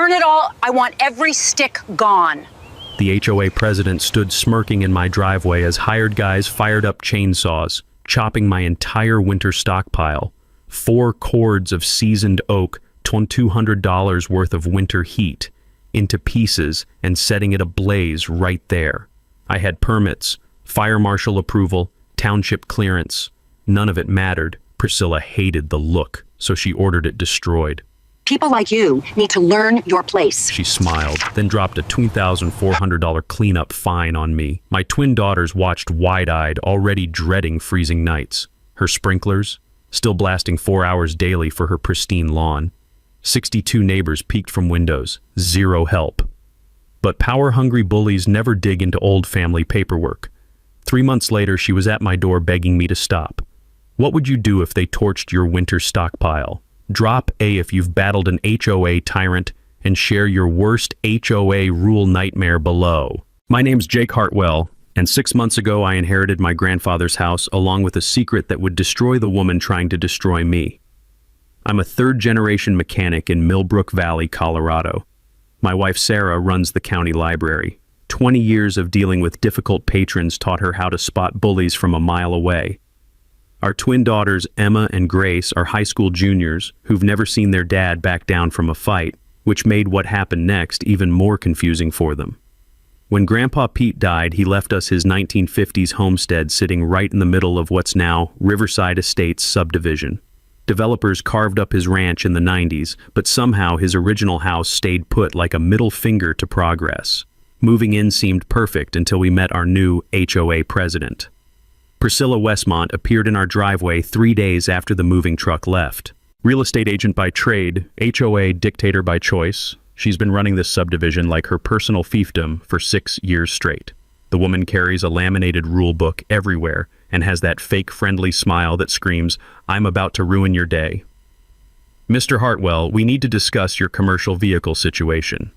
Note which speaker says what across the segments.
Speaker 1: burn it all. I want every stick gone.
Speaker 2: The HOA president stood smirking in my driveway as hired guys fired up chainsaws, chopping my entire winter stockpile. 4 cords of seasoned oak, $200 worth of winter heat, into pieces and setting it ablaze right there. I had permits, fire marshal approval, township clearance. None of it mattered. Priscilla hated the look, so she ordered it destroyed.
Speaker 1: People like you need to learn your place.
Speaker 2: She smiled, then dropped a $2,400 cleanup fine on me. My twin daughters watched wide-eyed, already dreading freezing nights. Her sprinklers, still blasting 4 hours daily for her pristine lawn. 62 neighbors peeked from windows. Zero help. But power-hungry bullies never dig into old family paperwork. 3 months later, she was at my door begging me to stop. What would you do if they torched your winter stockpile? Drop A if you've battled an HOA tyrant, and share your worst HOA rule nightmare below. My name's Jake Hartwell, and 6 months ago I inherited my grandfather's house along with a secret that would destroy the woman trying to destroy me. I'm a third-generation mechanic in Millbrook Valley, Colorado. My wife Sarah runs the county library. 20 years of dealing with difficult patrons taught her how to spot bullies from a mile away. Our twin daughters, Emma and Grace, are high school juniors who've never seen their dad back down from a fight, which made what happened next even more confusing for them. When Grandpa Pete died, he left us his 1950s homestead sitting right in the middle of what's now Riverside Estates subdivision. Developers carved up his ranch in the 90s, but somehow his original house stayed put like a middle finger to progress. Moving in seemed perfect until we met our new HOA president. Priscilla Westmont appeared in our driveway 3 days after the moving truck left. Real estate agent by trade, HOA dictator by choice, she's been running this subdivision like her personal fiefdom for 6 years straight. The woman carries a laminated rule book everywhere and has that fake friendly smile that screams, "I'm about to ruin your day." Mr. Hartwell, we need to discuss your commercial vehicle situation.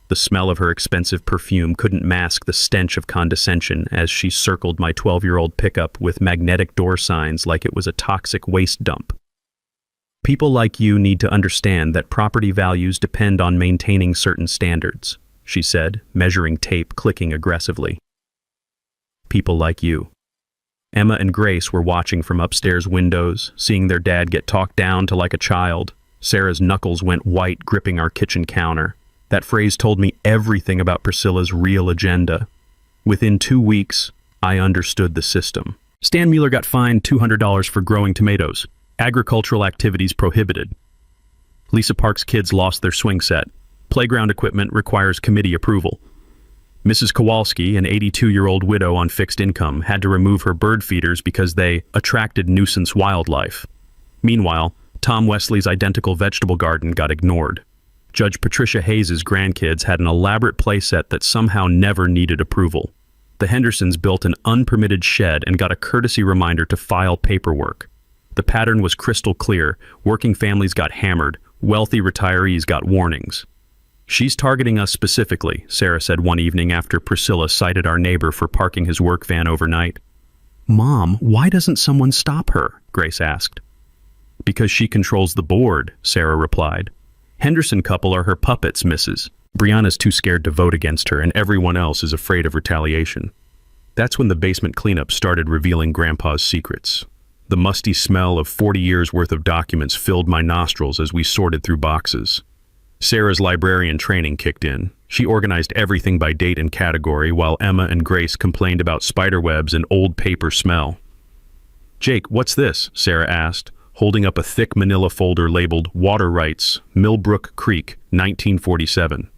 Speaker 2: The smell of her expensive perfume couldn't mask the stench of condescension as she circled my 12-year-old pickup with magnetic door signs like it was a toxic waste dump. People like you need to understand that property values depend on maintaining certain standards, she said, measuring tape clicking aggressively. People like you. Emma and Grace were watching from upstairs windows, seeing their dad get talked down to like a child. Sarah's knuckles went white, gripping our kitchen counter. That phrase told me everything about Priscilla's real agenda. Within 2 weeks, I understood the system. Stan Mueller got fined $200 for growing tomatoes. Agricultural activities prohibited. Lisa Park's kids lost their swing set. Playground equipment requires committee approval. Mrs. Kowalski, an 82-year-old widow on fixed income, had to remove her bird feeders because they attracted nuisance wildlife. Meanwhile, Tom Wesley's identical vegetable garden got ignored. Judge Patricia Hayes's grandkids had an elaborate playset that somehow never needed approval. The Hendersons built an unpermitted shed and got a courtesy reminder to file paperwork. The pattern was crystal clear. Working families got hammered. Wealthy retirees got warnings. She's targeting us specifically, Sarah said one evening after Priscilla cited our neighbor for parking his work van overnight. Mom, why doesn't someone stop her? Grace asked. Because she controls the board, Sarah replied. Henderson couple are her puppets, Mrs. Brianna's too scared to vote against her, and everyone else is afraid of retaliation. That's when the basement cleanup started revealing Grandpa's secrets. The musty smell of 40 years' worth of documents filled my nostrils as we sorted through boxes. Sarah's librarian training kicked in. She organized everything by date and category, while Emma and Grace complained about spiderwebs and old paper smell. Jake, what's this? Sarah asked, holding up a thick manila folder labeled Water Rights, Millbrook Creek, 1947.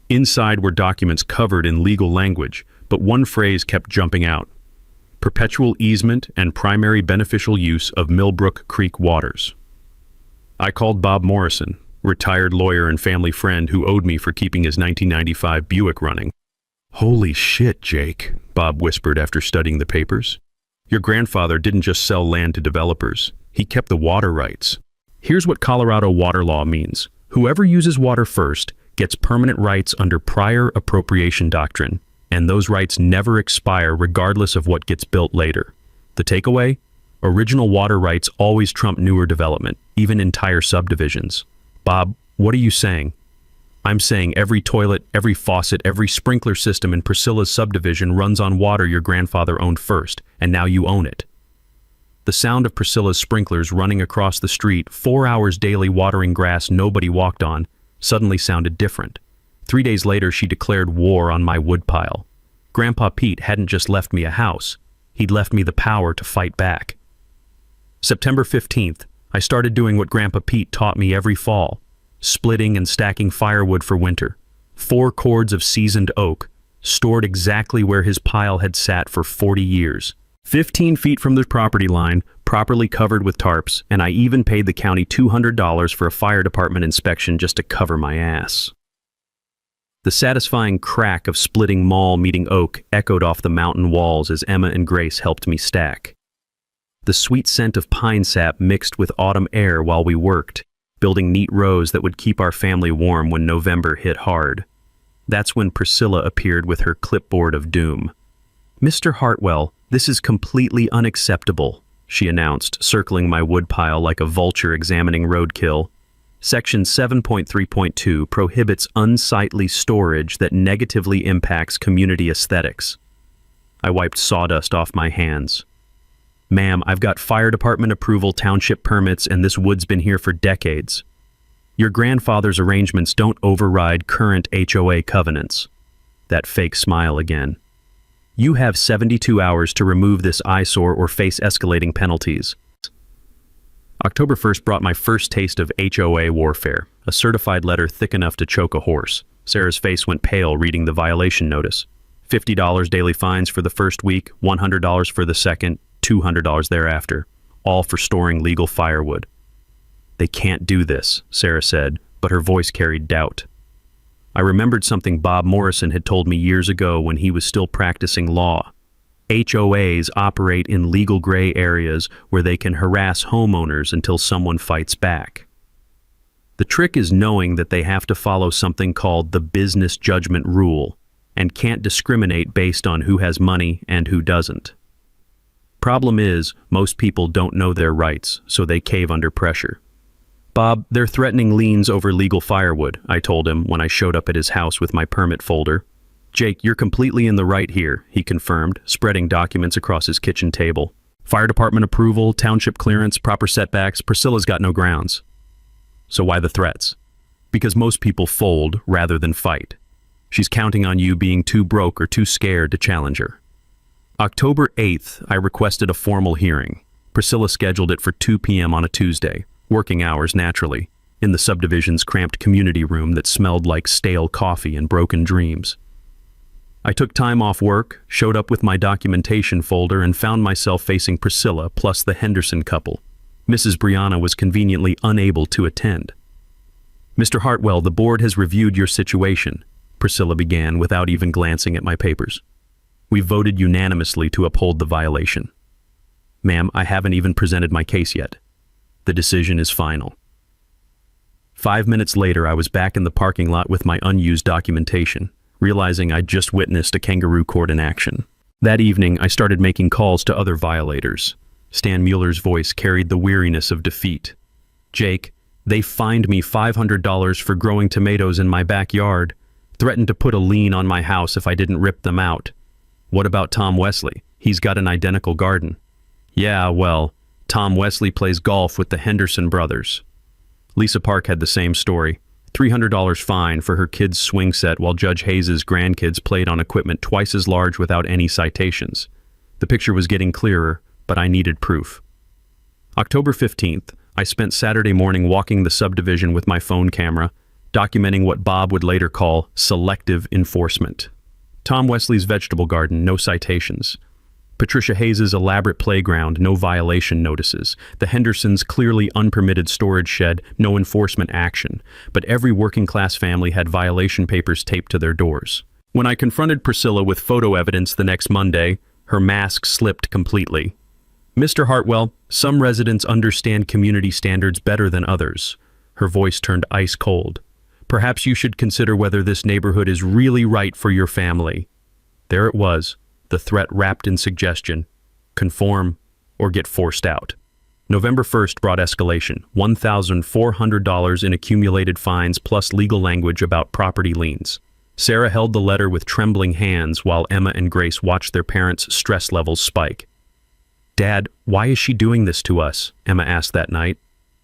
Speaker 2: Inside were documents covered in legal language, but one phrase kept jumping out. Perpetual easement and primary beneficial use of Millbrook Creek waters. I called Bob Morrison, retired lawyer and family friend who owed me for keeping his 1995 Buick running. Holy shit, Jake, Bob whispered after studying the papers. Your grandfather didn't just sell land to developers. He kept the water rights. Here's what Colorado water law means. Whoever uses water first gets permanent rights under prior appropriation doctrine, and those rights never expire regardless of what gets built later. The takeaway? Original water rights always trump newer development, even entire subdivisions. Bob, what are you saying? I'm saying every toilet, every faucet, every sprinkler system in Priscilla's subdivision runs on water your grandfather owned first, and now you own it. The sound of Priscilla's sprinklers running across the street, 4 hours daily watering grass nobody walked on, suddenly sounded different. 3 days later, she declared war on my woodpile. Grandpa Pete hadn't just left me a house, he'd left me the power to fight back. September 15th, I started doing what Grandpa Pete taught me every fall, splitting and stacking firewood for winter. 4 cords of seasoned oak, stored exactly where his pile had sat for 40 years. 15 feet from the property line, properly covered with tarps, and I even paid the county $200 for a fire department inspection just to cover my ass. The satisfying crack of splitting maul meeting oak echoed off the mountain walls as Emma and Grace helped me stack. The sweet scent of pine sap mixed with autumn air while we worked, building neat rows that would keep our family warm when November hit hard. That's when Priscilla appeared with her clipboard of doom. "Mr. Hartwell, this is completely unacceptable," she announced, circling my woodpile like a vulture examining roadkill. Section 7.3.2 prohibits unsightly storage that negatively impacts community aesthetics. I wiped sawdust off my hands. "Ma'am, I've got fire department approval, township permits, and this wood's been here for decades. Your grandfather's arrangements don't override current HOA covenants." That fake smile again. "You have 72 hours to remove this eyesore or face escalating penalties." October 1st brought my first taste of HOA warfare, a certified letter thick enough to choke a horse. Sarah's face went pale reading the violation notice. $50 daily fines for the first week, $100 for the second, $200 thereafter, all for storing legal firewood. "They can't do this," Sarah said, but her voice carried doubt. I remembered something Bob Morrison had told me years ago when he was still practicing law. HOAs operate in legal gray areas where they can harass homeowners until someone fights back. The trick is knowing that they have to follow something called the business judgment rule and can't discriminate based on who has money and who doesn't. Problem is, most people don't know their rights, so they cave under pressure. "Bob, they're threatening liens over legal firewood," I told him when I showed up at his house with my permit folder. "Jake, you're completely in the right here," he confirmed, spreading documents across his kitchen table. "Fire department approval, township clearance, proper setbacks, Priscilla's got no grounds." "So why the threats?" "Because most people fold rather than fight. She's counting on you being too broke or too scared to challenge her." October 8th, I requested a formal hearing. Priscilla scheduled it for 2 p.m. on a Tuesday, working hours naturally, in the subdivision's cramped community room that smelled like stale coffee and broken dreams. I took time off work, showed up with my documentation folder, and found myself facing Priscilla plus the Henderson couple. Mrs. Brianna was conveniently unable to attend. "Mr. Hartwell, the board has reviewed your situation," Priscilla began without even glancing at my papers. "We voted unanimously to uphold the violation." "Ma'am, I haven't even presented my case yet. The decision is final." 5 minutes later, I was back in the parking lot with my unused documentation, realizing I'd just witnessed a kangaroo court in action. That evening, I started making calls to other violators. Stan Mueller's voice carried the weariness of defeat. "Jake, they fined me $500 for growing tomatoes in my backyard, threatened to put a lien on my house if I didn't rip them out. What about Tom Wesley? He's got an identical garden." "Yeah, well, Tom Wesley plays golf with the Henderson brothers." Lisa Park had the same story. $300 fine for her kid's swing set while Judge Hayes's grandkids played on equipment twice as large without any citations. The picture was getting clearer, but I needed proof. October 15th, I spent Saturday morning walking the subdivision with my phone camera, documenting what Bob would later call selective enforcement. Tom Wesley's vegetable garden, no citations. Patricia Hayes's elaborate playground, no violation notices. The Hendersons' clearly unpermitted storage shed, no enforcement action. But every working-class family had violation papers taped to their doors. When I confronted Priscilla with photo evidence the next Monday, her mask slipped completely. "Mr. Hartwell, some residents understand community standards better than others." Her voice turned ice cold. "Perhaps you should consider whether this neighborhood is really right for your family." There it was. The threat wrapped in suggestion: conform or get forced out. November 1st brought escalation, $1,400 in accumulated fines plus legal language about property liens. Sarah held the letter with trembling hands while Emma and Grace watched their parents' stress levels spike. "Dad, why is she doing this to us?" Emma asked that night.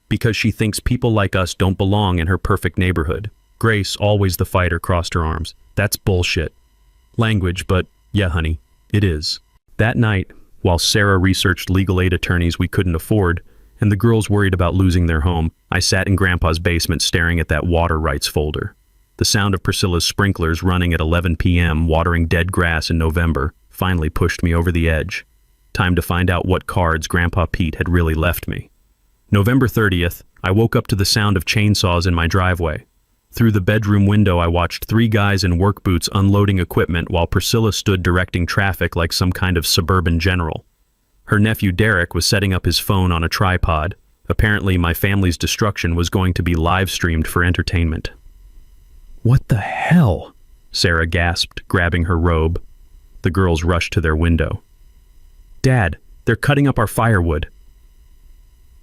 Speaker 2: "Because she thinks people like us don't belong in her perfect neighborhood." Grace, always the fighter, crossed her arms. "That's bullshit." Language, but yeah, honey, it is. That night, while Sarah researched legal aid attorneys we couldn't afford, and the girls worried about losing their home, I sat in Grandpa's basement staring at that water rights folder. The sound of Priscilla's sprinklers running at 11 p.m., watering dead grass in November, finally pushed me over the edge. Time to find out what cards Grandpa Pete had really left me. November 30th, I woke up to the sound of chainsaws in my driveway. Through the bedroom window, I watched three guys in work boots unloading equipment while Priscilla stood directing traffic like some kind of suburban general. Her nephew Derek was setting up his phone on a tripod. Apparently, my family's destruction was going to be live-streamed for entertainment. "What the hell?" Sarah gasped, grabbing her robe. The girls rushed to their window. "Dad, they're cutting up our firewood."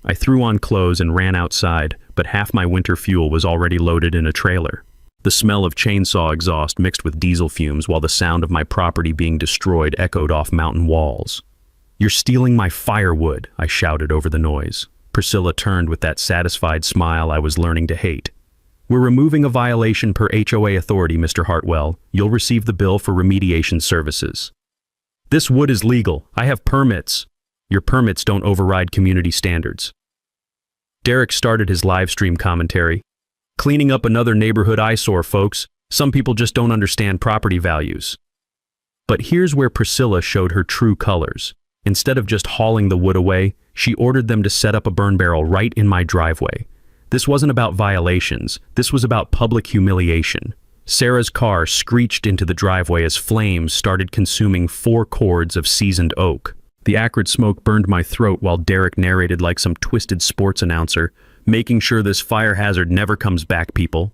Speaker 2: I threw on clothes and ran outside, but half my winter fuel was already loaded in a trailer. The smell of chainsaw exhaust mixed with diesel fumes while the sound of my property being destroyed echoed off mountain walls. "You're stealing my firewood," I shouted over the noise. Priscilla turned with that satisfied smile I was learning to hate. "We're removing a violation per HOA authority, Mr. Hartwell. You'll receive the bill for remediation services." "This wood is legal. I have permits." "Your permits don't override community standards." Derek started his live stream commentary. "Cleaning up another neighborhood eyesore, folks. Some people just don't understand property values." But here's where Priscilla showed her true colors. Instead of just hauling the wood away, she ordered them to set up a burn barrel right in my driveway. This wasn't about violations. This was about public humiliation. Sarah's car screeched into the driveway as flames started consuming 4 cords of seasoned oak. The acrid smoke burned my throat while Derek narrated like some twisted sports announcer, "Making sure this fire hazard never comes back, people."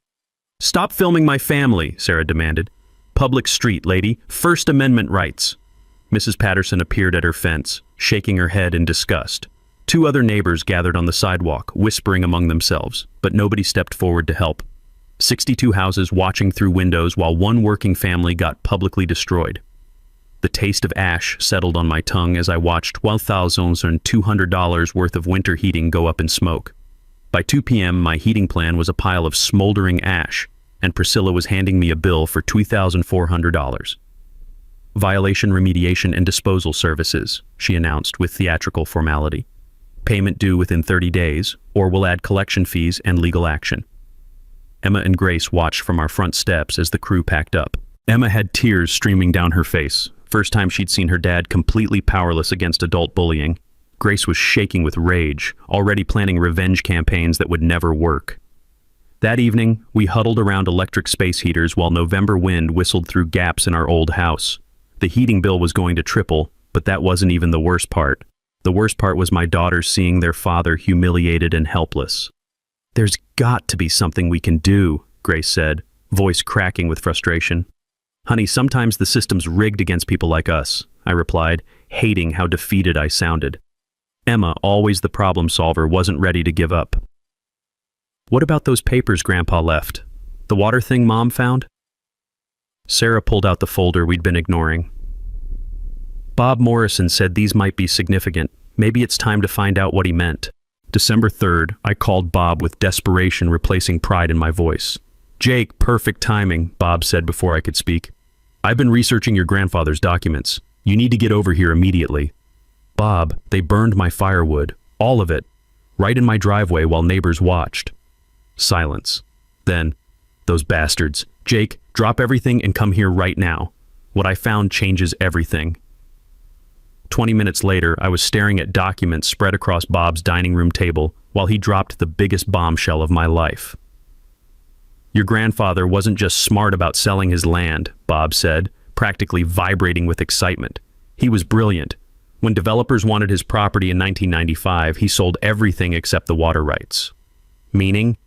Speaker 2: "Stop filming my family," Sarah demanded. "Public street, lady. First Amendment rights." Mrs. Patterson appeared at her fence, shaking her head in disgust. 2 other neighbors gathered on the sidewalk, whispering among themselves, but nobody stepped forward to help. 62 houses watching through windows while 1 working family got publicly destroyed. The taste of ash settled on my tongue as I watched $12,200 worth of winter heating go up in smoke. By 2 p.m., my heating plan was a pile of smoldering ash, and Priscilla was handing me a bill for $2,400. "Violation remediation and disposal services," she announced with theatrical formality. "Payment due within 30 days, or we'll add collection fees and legal action." Emma and Grace watched from our front steps as the crew packed up. Emma had tears streaming down her face. First time she'd seen her dad completely powerless against adult bullying. Grace was shaking with rage, already planning revenge campaigns that would never work. That evening, we huddled around electric space heaters while November wind whistled through gaps in our old house. The heating bill was going to triple, but that wasn't even the worst part. The worst part was my daughters seeing their father humiliated and helpless. "There's got to be something we can do," Grace said, voice cracking with frustration. "Honey, sometimes the system's rigged against people like us," I replied, hating how defeated I sounded. Emma, always the problem solver, wasn't ready to give up. "What about those papers Grandpa left? The water thing Mom found?" Sarah pulled out the folder we'd been ignoring. "Bob Morrison said these might be significant. Maybe it's time to find out what he meant." December 3rd, I called Bob with desperation replacing pride in my voice. "Jake, perfect timing," Bob said before I could speak. "I've been researching your grandfather's documents. You need to get over here immediately." "Bob, they burned my firewood. All of it. Right in my driveway while neighbors watched." Silence. Then, "Those bastards. Jake, drop everything and come here right now. What I found changes everything." 20 minutes later, I was staring at documents spread across Bob's dining room table while he dropped the biggest bombshell of my life. "Your grandfather wasn't just smart about selling his land," Bob said, practically vibrating with excitement. "He was brilliant. When developers wanted his property in 1995, he sold everything except the water rights." Meaning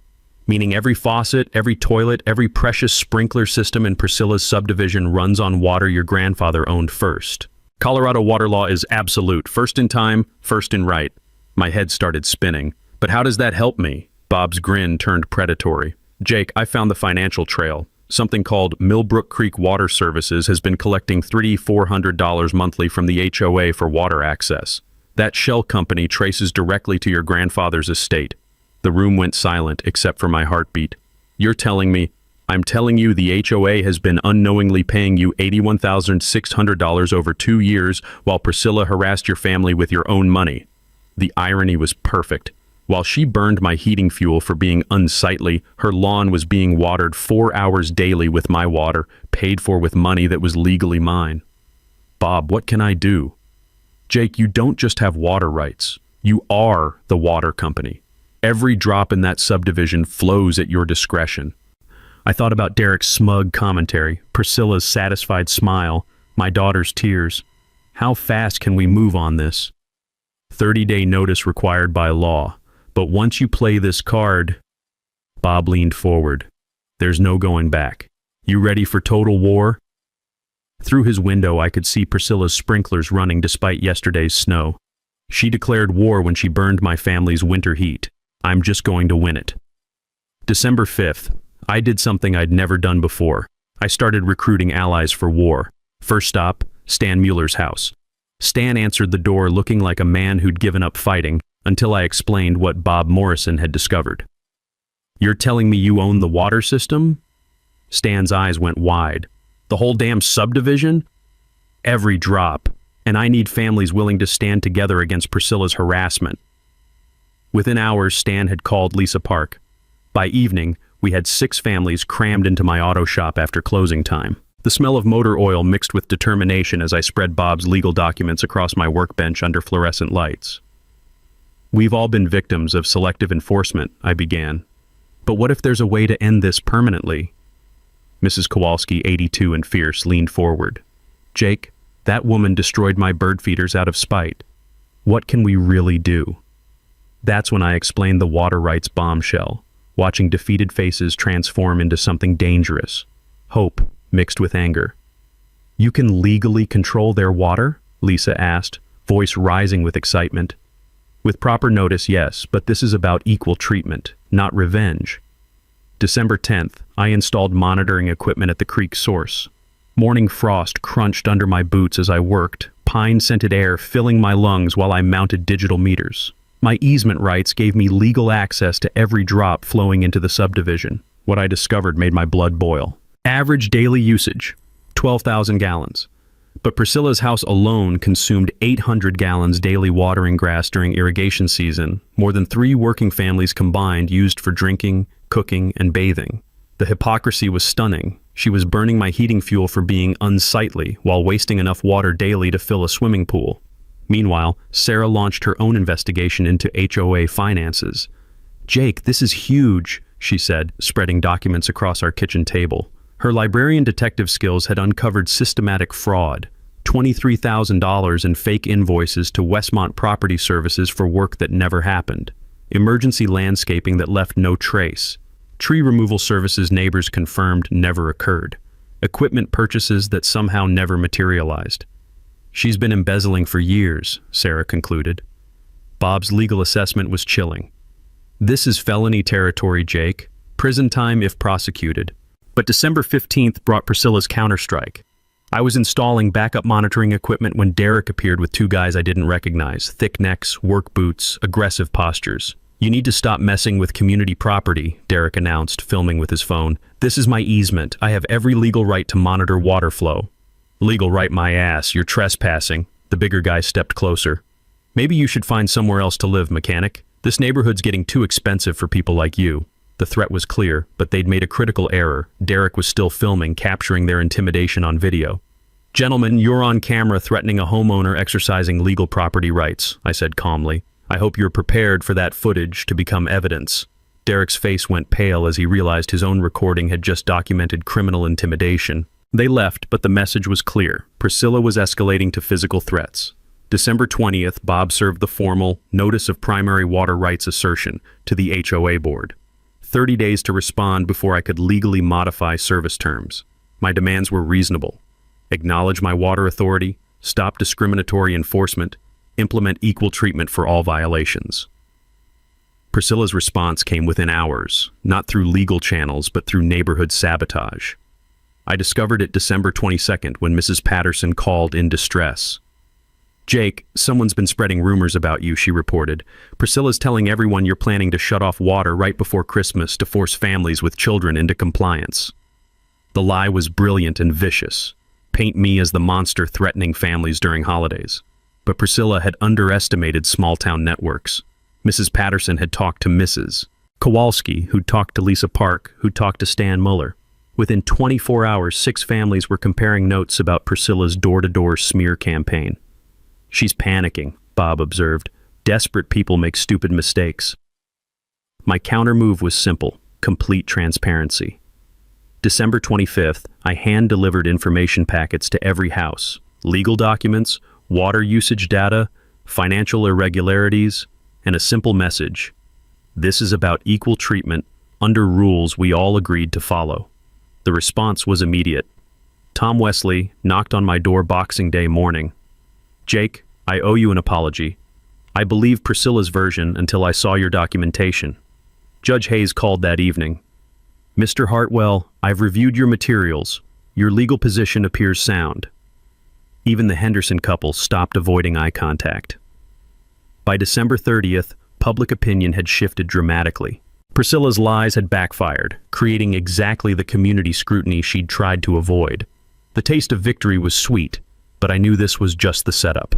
Speaker 2: every faucet, every toilet, every precious sprinkler system in Priscilla's subdivision runs on water your grandfather owned first. "Colorado water law is absolute. First in time, first in right." My head started spinning. But how does that help me? Bob's grin turned predatory. Jake, I found the financial trail. Something called Millbrook Creek Water Services has been collecting $3,400 monthly from the HOA for water access. That shell company traces directly to your grandfather's estate. The room went silent except for my heartbeat. You're telling me? I'm telling you the HOA has been unknowingly paying you $81,600 over 2 years while Priscilla harassed your family with your own money. The irony was perfect. While she burned my heating fuel for being unsightly, her lawn was being watered 4 hours daily with my water, paid for with money that was legally mine. Bob, what can I do? Jake, you don't just have water rights. You are the water company. Every drop in that subdivision flows at your discretion. I thought about Derek's smug commentary, Priscilla's satisfied smile, my daughter's tears. How fast can we move on this? 30-day notice required by law. But once you play this card... Bob leaned forward. There's no going back. You ready for total war? Through his window, I could see Priscilla's sprinklers running despite yesterday's snow. She declared war when she burned my family's winter heat. I'm just going to win it. December 5th. I did something I'd never done before. I started recruiting allies for war. First stop, Stan Mueller's house. Stan answered the door looking like a man who'd given up fighting, until I explained what Bob Morrison had discovered. You're telling me you own the water system? Stan's eyes went wide. The whole damn subdivision? Every drop. And I need families willing to stand together against Priscilla's harassment. Within hours, Stan had called Lisa Park. By evening, we had 6 families crammed into my auto shop after closing time. The smell of motor oil mixed with determination as I spread Bob's legal documents across my workbench under fluorescent lights. We've all been victims of selective enforcement, I began. But what if there's a way to end this permanently? Mrs. Kowalski, 82 and fierce, leaned forward. Jake, that woman destroyed my bird feeders out of spite. What can we really do? That's when I explained the water rights bombshell, watching defeated faces transform into something dangerous. Hope mixed with anger. You can legally control their water? Lisa asked, voice rising with excitement. With proper notice, yes, but this is about equal treatment, not revenge. December 10th, I installed monitoring equipment at the creek source. Morning frost crunched under my boots as I worked, pine-scented air filling my lungs while I mounted digital meters. My easement rights gave me legal access to every drop flowing into the subdivision. What I discovered made my blood boil. Average daily usage, 12,000 gallons. But Priscilla's house alone consumed 800 gallons daily watering grass during irrigation season, more than 3 working families combined used for drinking, cooking, and bathing. The hypocrisy was stunning. She was burning my heating fuel for being unsightly while wasting enough water daily to fill a swimming pool. Meanwhile, Sarah launched her own investigation into HOA finances. Jake, this is huge, she said, spreading documents across our kitchen table. Her librarian detective skills had uncovered systematic fraud, $23,000 in fake invoices to Westmont Property Services for work that never happened, emergency landscaping that left no trace, tree removal services neighbors confirmed never occurred, equipment purchases that somehow never materialized. She's been embezzling for years, Sarah concluded. Bob's legal assessment was chilling. This is felony territory, Jake. Prison time if prosecuted. But December 15th brought Priscilla's counterstrike. I was installing backup monitoring equipment when Derek appeared with 2 guys I didn't recognize, thick necks, work boots, aggressive postures. You need to stop messing with community property, Derek announced, filming with his phone. This is my easement. I have every legal right to monitor water flow. Legal right my ass, you're trespassing. The bigger guy stepped closer. Maybe you should find somewhere else to live, mechanic. This neighborhood's getting too expensive for people like you. The threat was clear, but they'd made a critical error. Derek was still filming, capturing their intimidation on video. Gentlemen, you're on camera threatening a homeowner exercising legal property rights, I said calmly. I hope you're prepared for that footage to become evidence. Derek's face went pale as he realized his own recording had just documented criminal intimidation. They left, but the message was clear. Priscilla was escalating to physical threats. December 20th, Bob served the formal Notice of Primary Water Rights Assertion to the HOA board. 30 days to respond before I could legally modify service terms. My demands were reasonable. Acknowledge my water authority, stop discriminatory enforcement, Implement equal treatment for all violations. Priscilla's response came within hours, not through legal channels, but through neighborhood sabotage. I discovered it December 22nd when Mrs. Patterson called in distress. "Jake, someone's been spreading rumors about you," she reported. "Priscilla's telling everyone you're planning to shut off water right before Christmas to force families with children into compliance." The lie was brilliant and vicious. Paint me as the monster threatening families during holidays. But Priscilla had underestimated small-town networks. Mrs. Patterson had talked to Mrs. Kowalski, who'd talked to Lisa Park, who'd talked to Stan Muller. Within 24 hours, 6 families were comparing notes about Priscilla's door-to-door smear campaign. "She's panicking," Bob observed. "Desperate people make stupid mistakes." My counter-move was simple: complete transparency. December 25th, I hand-delivered information packets to every house. Legal documents, water usage data, financial irregularities, and a simple message: this is about equal treatment under rules we all agreed to follow. The response was immediate. Tom Wesley knocked on my door Boxing Day morning. "Jake, I owe you an apology. I believed Priscilla's version until I saw your documentation." Judge Hayes called that evening. "Mr. Hartwell, I've reviewed your materials. Your legal position appears sound." Even the Henderson couple stopped avoiding eye contact. By December 30th, public opinion had shifted dramatically. Priscilla's lies had backfired, creating exactly the community scrutiny she'd tried to avoid. The taste of victory was sweet, but I knew this was just the setup.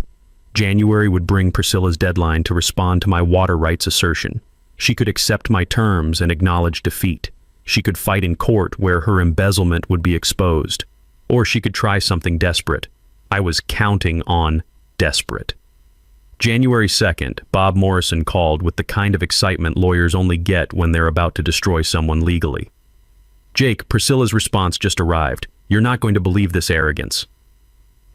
Speaker 2: January would bring Priscilla's deadline to respond to my water rights assertion. She could accept my terms and acknowledge defeat. She could fight in court where her embezzlement would be exposed. Or she could try something desperate. I was counting on desperate. January 2nd, Bob Morrison called with the kind of excitement lawyers only get when they're about to destroy someone legally. "Jake, Priscilla's response just arrived. You're not going to believe this arrogance."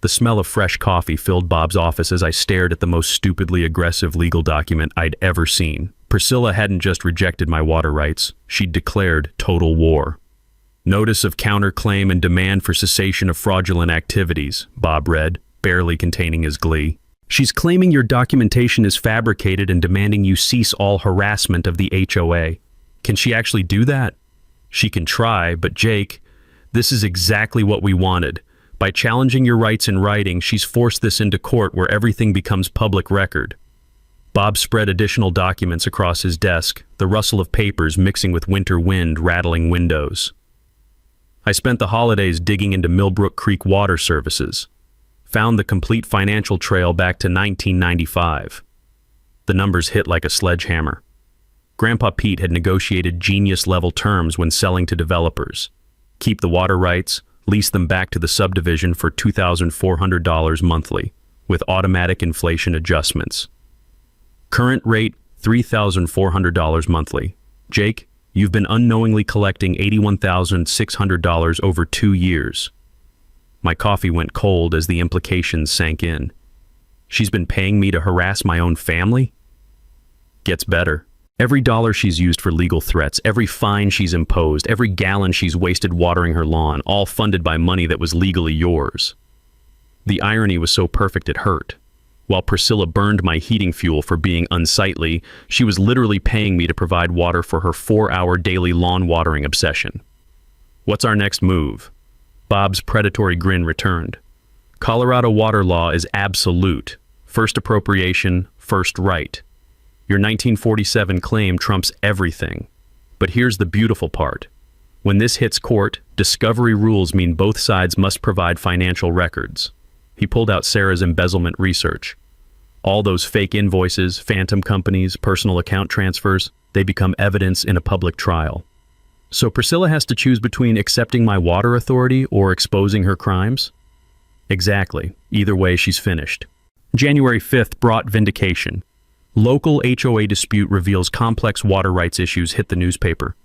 Speaker 2: The smell of fresh coffee filled Bob's office as I stared at the most stupidly aggressive legal document I'd ever seen. Priscilla hadn't just rejected my water rights, she'd declared total war. "Notice of counterclaim and demand for cessation of fraudulent activities," Bob read, barely containing his glee. "She's claiming your documentation is fabricated and demanding you cease all harassment of the HOA. Can she actually do that?" "She can try, but Jake, this is exactly what we wanted. By challenging your rights in writing, she's forced this into court where everything becomes public record." Bob spread additional documents across his desk, the rustle of papers mixing with winter wind rattling windows. I spent the holidays digging into Millbrook Creek water services. Found the complete financial trail back to 1995. The numbers hit like a sledgehammer. Grandpa Pete had negotiated genius-level terms when selling to developers. Keep the water rights, lease them back to the subdivision for $2,400 monthly, with automatic inflation adjustments. Current rate, $3,400 monthly. Jake, you've been unknowingly collecting $81,600 over 2 years. My coffee went cold as the implications sank in. She's been paying me to harass my own family? Gets better. Every dollar she's used for legal threats, every fine she's imposed, every gallon she's wasted watering her lawn, all funded by money that was legally yours. The irony was so perfect it hurt. While Priscilla burned my heating fuel for being unsightly, she was literally paying me to provide water for her 4-hour daily lawn watering obsession. What's our next move? Bob's predatory grin returned. Colorado water law is absolute. First appropriation, first right. Your 1947 claim trumps everything. But here's the beautiful part. When this hits court, discovery rules mean both sides must provide financial records. He pulled out Sarah's embezzlement research. All those fake invoices, phantom companies, personal account transfers, they become evidence in a public trial. So Priscilla has to choose between accepting my water authority or exposing her crimes? Exactly. Either way, she's finished. January 5th brought vindication. Local HOA dispute reveals complex water rights issues hit the newspaper.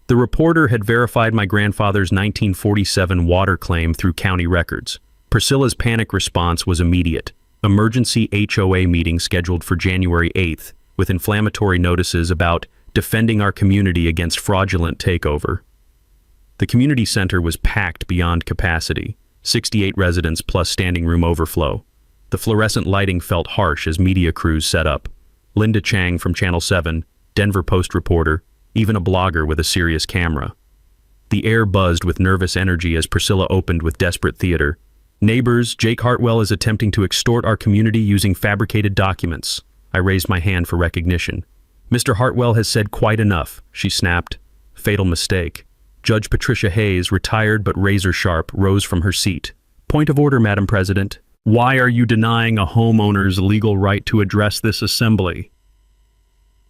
Speaker 2: The reporter had verified my grandfather's 1947 water claim through county records. Priscilla's panic response was immediate. Emergency HOA meeting scheduled for January 8th, with inflammatory notices about defending our community against fraudulent takeover. The community center was packed beyond capacity, 68 residents plus standing room overflow. The fluorescent lighting felt harsh as media crews set up. Linda Chang from Channel 7, Denver Post reporter, even a blogger with a serious camera. The air buzzed with nervous energy as Priscilla opened with desperate theater. "Neighbors, Jake Hartwell is attempting to extort our community using fabricated documents." I raised my hand for recognition. "Mr. Hartwell has said quite enough," she snapped. Fatal mistake. Judge Patricia Hayes, retired but razor-sharp, rose from her seat. "Point of order, Madam President. Why are you denying a homeowner's legal right to address this assembly?"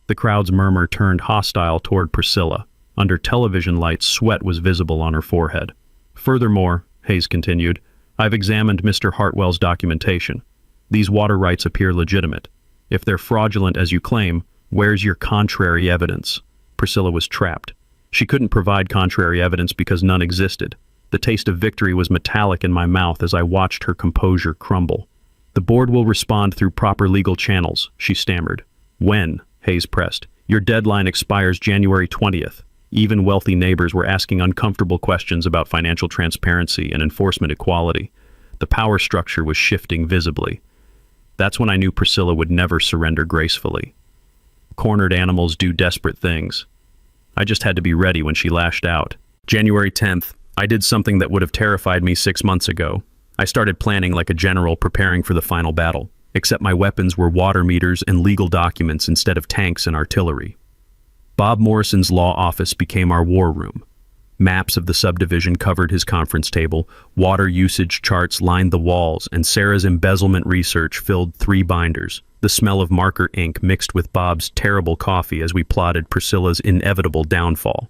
Speaker 2: The crowd's murmur turned hostile toward Priscilla. Under television lights, sweat was visible on her forehead. "Furthermore," Hayes continued, "I've examined Mr. Hartwell's documentation. These water rights appear legitimate. If they're fraudulent as you claim, where's your contrary evidence?" Priscilla was trapped. She couldn't provide contrary evidence because none existed. The taste of victory was metallic in my mouth as I watched her composure crumble. "The board will respond through proper legal channels," she stammered. "When?" Hayes pressed. "Your deadline expires January 20th. Even wealthy neighbors were asking uncomfortable questions about financial transparency and enforcement equality. The power structure was shifting visibly. That's when I knew Priscilla would never surrender gracefully. Cornered animals do desperate things. I just had to be ready when she lashed out. January 10th, I did something that would have terrified me 6 months ago. I started planning like a general preparing for the final battle, except my weapons were water meters and legal documents instead of tanks and artillery. Bob Morrison's law office became our war room. Maps of the subdivision covered his conference table, water usage charts lined the walls, and Sarah's embezzlement research filled 3 binders. The smell of marker ink mixed with Bob's terrible coffee as we plotted Priscilla's inevitable downfall.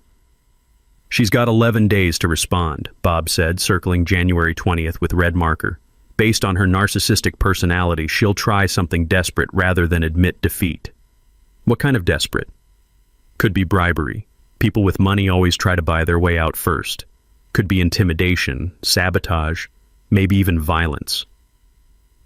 Speaker 2: "She's got 11 days to respond," Bob said, circling January 20th with red marker. "Based on her narcissistic personality, she'll try something desperate rather than admit defeat." "What kind of desperate?" "Could be bribery. People with money always try to buy their way out first. Could be intimidation, sabotage, maybe even violence.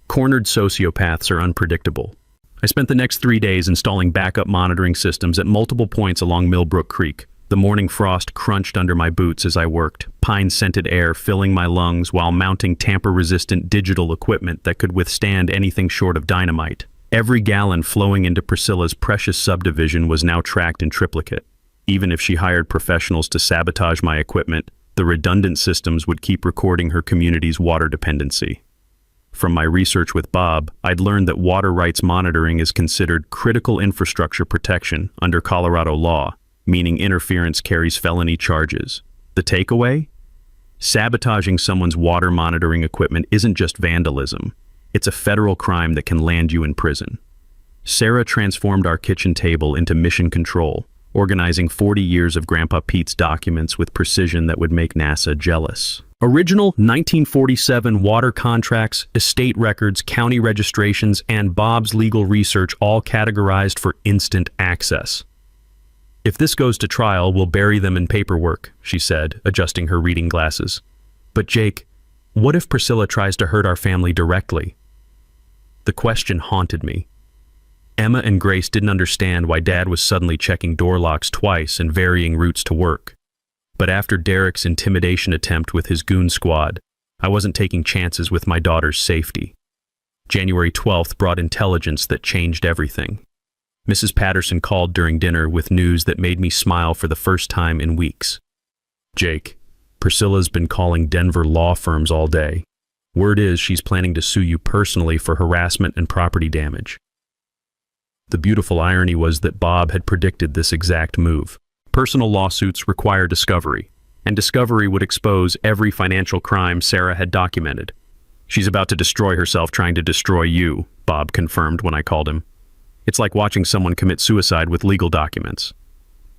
Speaker 2: Cornered sociopaths are unpredictable." I spent the next 3 days installing backup monitoring systems at multiple points along Millbrook Creek. The morning frost crunched under my boots as I worked, pine-scented air filling my lungs while mounting tamper-resistant digital equipment that could withstand anything short of dynamite. Every gallon flowing into Priscilla's precious subdivision was now tracked in triplicate. Even if she hired professionals to sabotage my equipment, the redundant systems would keep recording her community's water dependency. From my research with Bob, I'd learned that water rights monitoring is considered critical infrastructure protection under Colorado law, meaning interference carries felony charges. The takeaway? Sabotaging someone's water monitoring equipment isn't just vandalism. It's a federal crime that can land you in prison. Sarah transformed our kitchen table into mission control, organizing 40 years of Grandpa Pete's documents with precision that would make NASA jealous. Original 1947 water contracts, estate records, county registrations, and Bob's legal research all categorized for instant access. "If this goes to trial, we'll bury them in paperwork," she said, adjusting her reading glasses. "But Jake, what if Priscilla tries to hurt our family directly?" The question haunted me. Emma and Grace didn't understand why Dad was suddenly checking door locks twice and varying routes to work. But after Derek's intimidation attempt with his goon squad, I wasn't taking chances with my daughter's safety. January 12th brought intelligence that changed everything. Mrs. Patterson called during dinner with news that made me smile for the first time in weeks. "Jake, Priscilla's been calling Denver law firms all day. Word is she's planning to sue you personally for harassment and property damage." The beautiful irony was that Bob had predicted this exact move. Personal lawsuits require discovery, and discovery would expose every financial crime Sarah had documented. "She's about to destroy herself trying to destroy you," Bob confirmed when I called him. "It's like watching someone commit suicide with legal documents."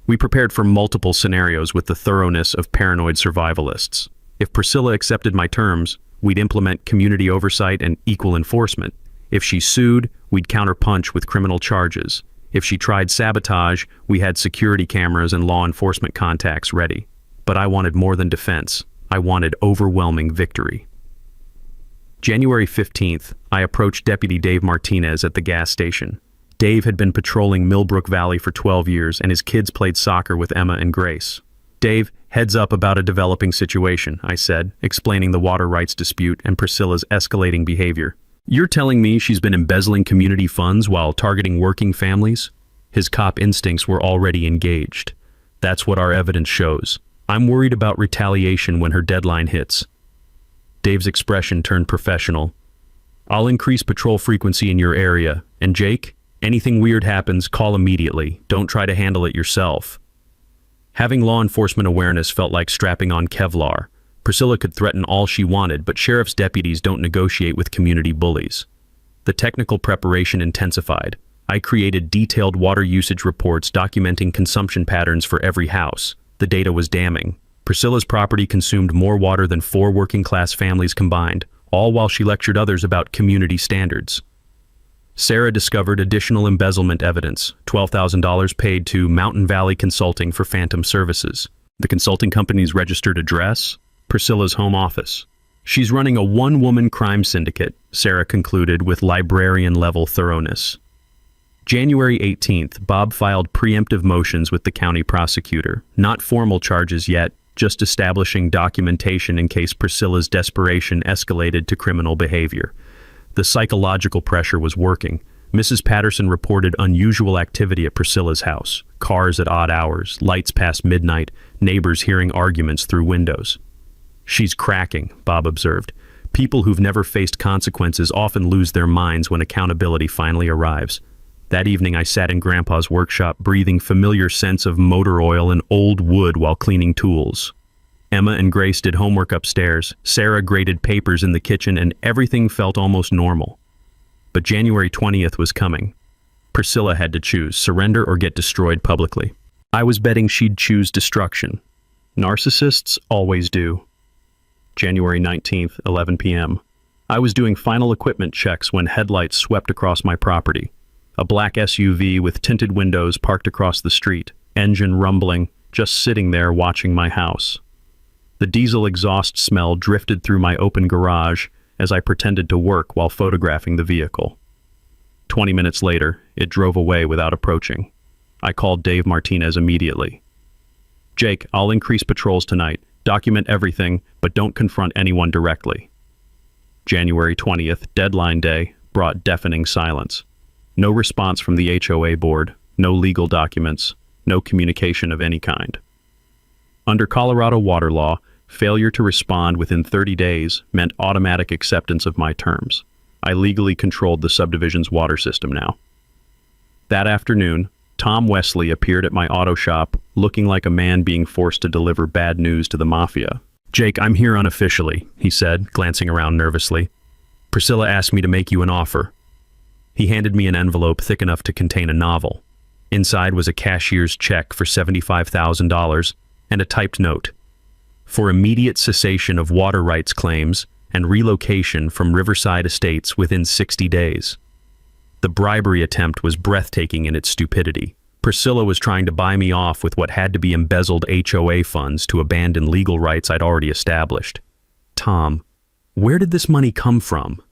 Speaker 2: We prepared for multiple scenarios with the thoroughness of paranoid survivalists. If Priscilla accepted my terms, we'd implement community oversight and equal enforcement. If she sued, we'd counterpunch with criminal charges. If she tried sabotage, we had security cameras and law enforcement contacts ready. But I wanted more than defense. I wanted overwhelming victory. January 15th, I approached Deputy Dave Martinez at the gas station. Dave had been patrolling Millbrook Valley for 12 years, and his kids played soccer with Emma and Grace. "Dave, heads up about a developing situation," I said, explaining the water rights dispute and Priscilla's escalating behavior. You're telling me she's been embezzling community funds while targeting working families? His cop instincts were already engaged. That's what our evidence shows. I'm worried about retaliation when her deadline hits. Dave's expression turned professional. I'll increase patrol frequency in your area. And Jake, anything weird happens, call immediately. Don't try to handle it yourself. Having law enforcement awareness felt like strapping on Kevlar. Priscilla could threaten all she wanted, but sheriff's deputies don't negotiate with community bullies. The technical preparation intensified. I created detailed water usage reports documenting consumption patterns for every house. The data was damning. Priscilla's property consumed more water than 4 working-class families combined, all while she lectured others about community standards. Sarah discovered additional embezzlement evidence, $12,000 paid to Mountain Valley Consulting for phantom services. The consulting company's registered address? Priscilla's home office. She's running a one-woman crime syndicate, Sarah concluded with librarian-level thoroughness. January 18th, Bob filed preemptive motions with the county prosecutor. Not formal charges yet, just establishing documentation in case Priscilla's desperation escalated to criminal behavior. The psychological pressure was working. Mrs. Patterson reported unusual activity at Priscilla's house. Cars at odd hours, lights past midnight, neighbors hearing arguments through windows. She's cracking, Bob observed. People who've never faced consequences often lose their minds when accountability finally arrives. That evening I sat in Grandpa's workshop breathing familiar scents of motor oil and old wood while cleaning tools. Emma and Grace did homework upstairs, Sarah graded papers in the kitchen, and everything felt almost normal. But January 20th was coming. Priscilla had to choose, surrender or get destroyed publicly. I was betting she'd choose destruction. Narcissists always do. January 19th, 11 p.m. I was doing final equipment checks when headlights swept across my property. A black SUV with tinted windows parked across the street, engine rumbling, just sitting there watching my house. The diesel exhaust smell drifted through my open garage as I pretended to work while photographing the vehicle. 20 minutes later, it drove away without approaching. I called Dave Martinez immediately. Jake, I'll increase patrols tonight. Document everything, but don't confront anyone directly. January 20th, deadline day, brought deafening silence. No response from the HOA board, no legal documents, no communication of any kind. Under Colorado water law, failure to respond within 30 days meant automatic acceptance of my terms. I legally controlled the subdivision's water system now. That afternoon, Tom Wesley appeared at my auto shop looking like a man being forced to deliver bad news to the mafia. Jake, I'm here unofficially, he said, glancing around nervously. Priscilla asked me to make you an offer. He handed me an envelope thick enough to contain a novel. Inside was a cashier's check for $75,000 and a typed note. For immediate cessation of water rights claims and relocation from Riverside Estates within 60 days. The bribery attempt was breathtaking in its stupidity. Priscilla was trying to buy me off with what had to be embezzled HOA funds to abandon legal rights I'd already established. Tom, where did this money come from?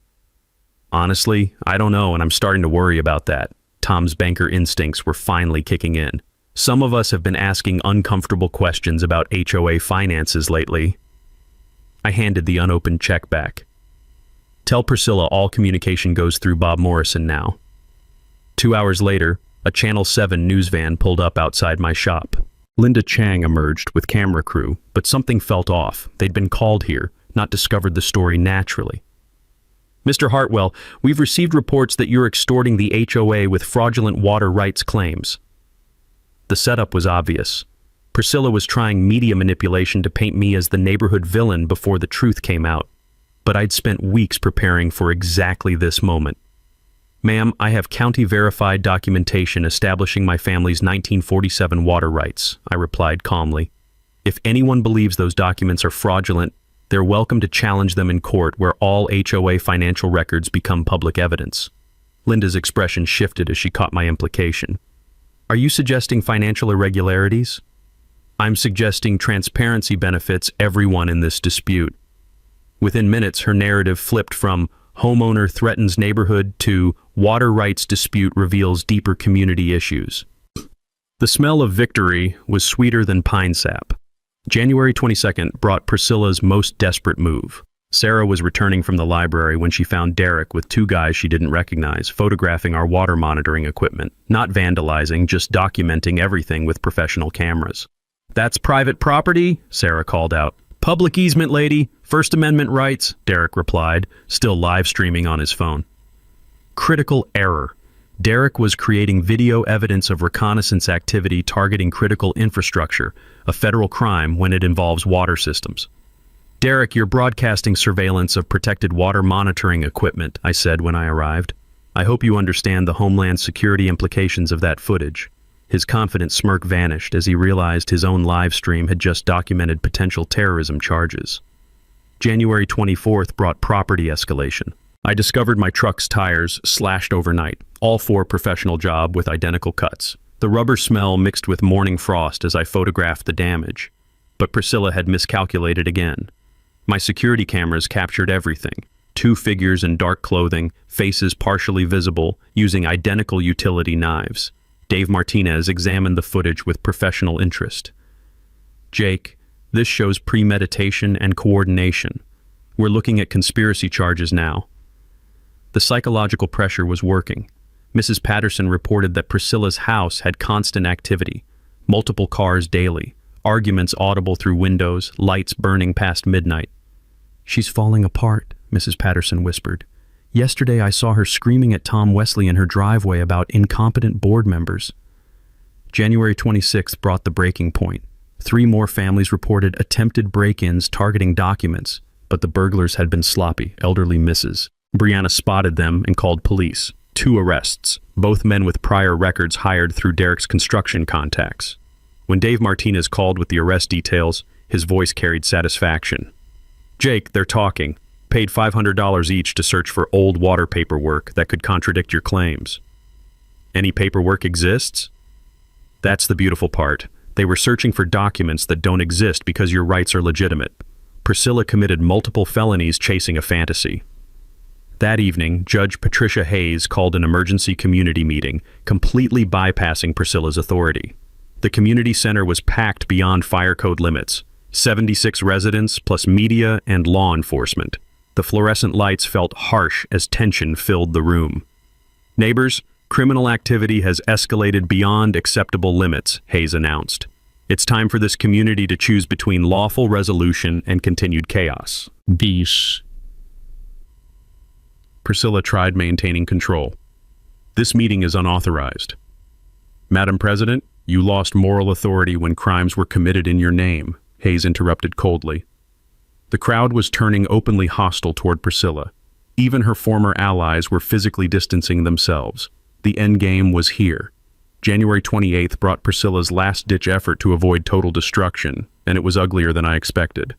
Speaker 2: Honestly, I don't know, and I'm starting to worry about that. Tom's banker instincts were finally kicking in. Some of us have been asking uncomfortable questions about HOA finances lately. I handed the unopened check back. Tell Priscilla all communication goes through Bob Morrison now. 2 hours later, a Channel 7 news van pulled up outside my shop. Linda Chang emerged with camera crew, but something felt off. They'd been called here, not discovered the story naturally. Mr. Hartwell, we've received reports that you're extorting the HOA with fraudulent water rights claims. The setup was obvious. Priscilla was trying media manipulation to paint me as the neighborhood villain before the truth came out. But I'd spent weeks preparing for exactly this moment. Ma'am, I have county-verified documentation establishing my family's 1947 water rights, I replied calmly. If anyone believes those documents are fraudulent, they're welcome to challenge them in court where all HOA financial records become public evidence. Linda's expression shifted as she caught my implication. Are you suggesting financial irregularities? I'm suggesting transparency benefits everyone in this dispute. Within minutes, her narrative flipped from homeowner threatens neighborhood to water rights dispute reveals deeper community issues. The smell of victory was sweeter than pine sap. January 22nd brought Priscilla's most desperate move. Sarah was returning from the library when she found Derek with two guys she didn't recognize, photographing our water monitoring equipment. Not vandalizing, just documenting everything with professional cameras. "That's private property," Sarah called out. "Public easement, lady. First Amendment rights," Derek replied, still live streaming on his phone. Critical error. Derek was creating video evidence of reconnaissance activity targeting critical infrastructure, a federal crime when it involves water systems. "Derek, you're broadcasting surveillance of protected water monitoring equipment," I said when I arrived. "I hope you understand the Homeland Security implications of that footage." His confident smirk vanished as he realized his own live stream had just documented potential terrorism charges. January 24th brought property escalation. I discovered my truck's tires slashed overnight, all for a professional job with identical cuts. The rubber smell mixed with morning frost as I photographed the damage. But Priscilla had miscalculated again. My security cameras captured everything. Two figures in dark clothing, faces partially visible, using identical utility knives. Dave Martinez examined the footage with professional interest. "Jake, this shows premeditation and coordination. We're looking at conspiracy charges now." The psychological pressure was working. Mrs. Patterson reported that Priscilla's house had constant activity, multiple cars daily, arguments audible through windows, lights burning past midnight. "She's falling apart," Mrs. Patterson whispered. "Yesterday I saw her screaming at Tom Wesley in her driveway about incompetent board members." January 26th brought the breaking point. 3 more families reported attempted break-ins targeting documents, but the burglars had been sloppy, elderly misses. Brianna spotted them and called police. 2 arrests, both men with prior records hired through Derek's construction contacts. When Dave Martinez called with the arrest details, his voice carried satisfaction. "Jake, they're talking. Paid $500 each to search for old water paperwork that could contradict your claims." "Any paperwork exists?" "That's the beautiful part. They were searching for documents that don't exist because your rights are legitimate. Priscilla committed multiple felonies chasing a fantasy." That evening, Judge Patricia Hayes called an emergency community meeting, completely bypassing Priscilla's authority. The community center was packed beyond fire code limits. 76 residents, plus media and law enforcement. The fluorescent lights felt harsh as tension filled the room. "Neighbors, criminal activity has escalated beyond acceptable limits," Hayes announced. "It's time for this community to choose between lawful resolution and continued chaos."
Speaker 3: Bis.
Speaker 2: Priscilla tried maintaining control. "This meeting is unauthorized." "Madam President, you lost moral authority when crimes were committed in your name," Hayes interrupted coldly. The crowd was turning openly hostile toward Priscilla. Even her former allies were physically distancing themselves. The endgame was here. January 28th brought Priscilla's last-ditch effort to avoid total destruction, and it was uglier than I expected.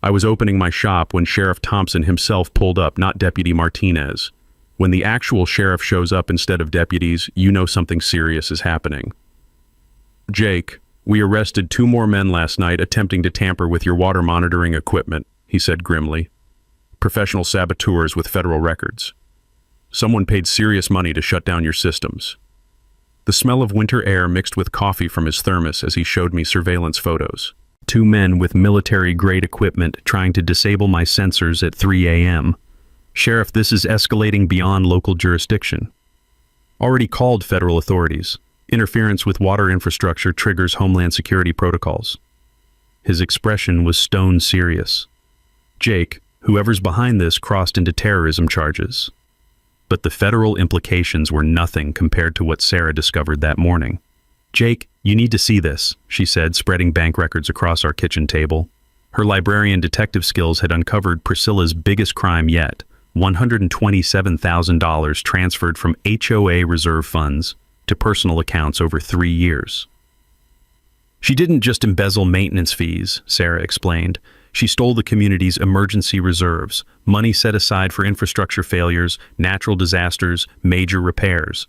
Speaker 2: I was opening my shop when Sheriff Thompson himself pulled up, not Deputy Martinez. When the actual sheriff shows up instead of deputies, you know something serious is happening. "Jake, we arrested 2 more men last night attempting to tamper with your water monitoring equipment," he said grimly. "Professional saboteurs with federal records. Someone paid serious money to shut down your systems." The smell of winter air mixed with coffee from his thermos as he showed me surveillance photos. 2 men with military-grade equipment trying to disable my sensors at 3 a.m. "Sheriff, this is escalating beyond local jurisdiction." "Already called federal authorities. Interference with water infrastructure triggers Homeland Security protocols." His expression was stone serious. "Jake, whoever's behind this crossed into terrorism charges." But the federal implications were nothing compared to what Sarah discovered that morning. "Jake, you need to see this," she said, spreading bank records across our kitchen table. Her librarian detective skills had uncovered Priscilla's biggest crime yet, $127,000 transferred from HOA reserve funds to personal accounts over 3 years. "She didn't just embezzle maintenance fees," Sarah explained. "She stole the community's emergency reserves, money set aside for infrastructure failures, natural disasters, major repairs."